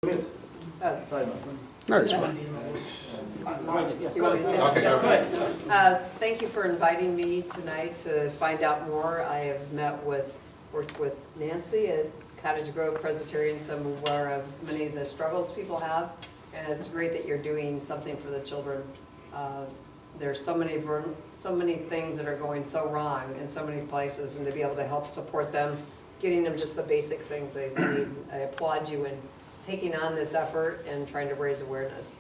No, it's fine. You want me to say something? Thank you for inviting me tonight to find out more. I have worked with Nancy at Cottage Grove Presbyterian, many of the struggles people have, and it's great that you're doing something for the children. There's so many things that are going so wrong in so many places, and to be able to help support them, getting them just the basic things they need. I applaud you in taking on this effort and trying to raise awareness.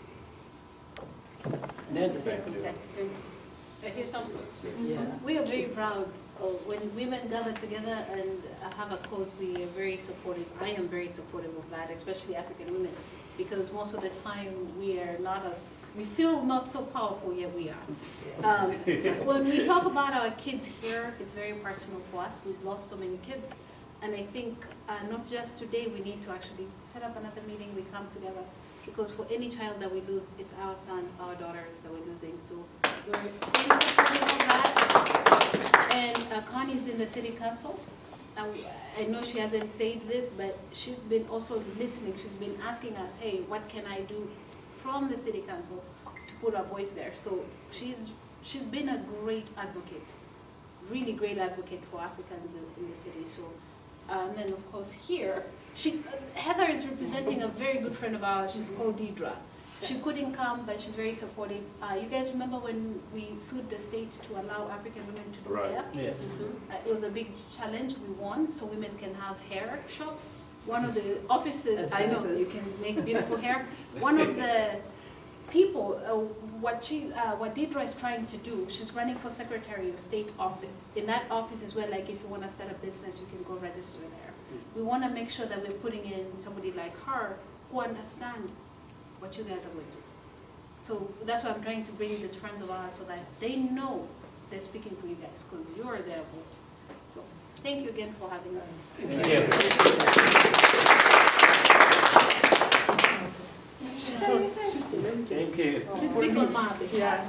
Nancy. I say something. Yeah. We are very proud of when women gather together and have a cause. We are very supportive. I am very supportive of that, especially African women, because most of the time we feel not so powerful, yet we are. When we talk about our kids here, it's very personal for us. We've lost so many kids. And I think not just today, we need to actually set up another meeting, we come together, because for any child that we lose, it's our son, our daughters that we're losing. So we're very supportive of that. And Connie's in the city council. I know she hasn't said this, but she's been also listening. She's been asking us, hey, what can I do from the city council to put our voice there? So she's been a great advocate, really great advocate for Africans in the city. So. And then, of course, here, Heather is representing a very good friend of ours. She's called Deidre. She couldn't come, but she's very supportive. You guys remember when we sued the state to allow African women to do hair? Yes. It was a big challenge. We won, so women can have hair shops. One of the offices, I know, you can make beautiful hair. One of the people, what Deidre is trying to do, she's running for Secretary of State office. In that office is where, like, if you want to start a business, you can go register there. We want to make sure that we're putting in somebody like her who understands what you guys are going through. So that's why I'm trying to bring these friends of ours so that they know they're speaking for you guys, because you're their vote. So thank you again for having us. Thank you. Thank you. She's big on my behalf.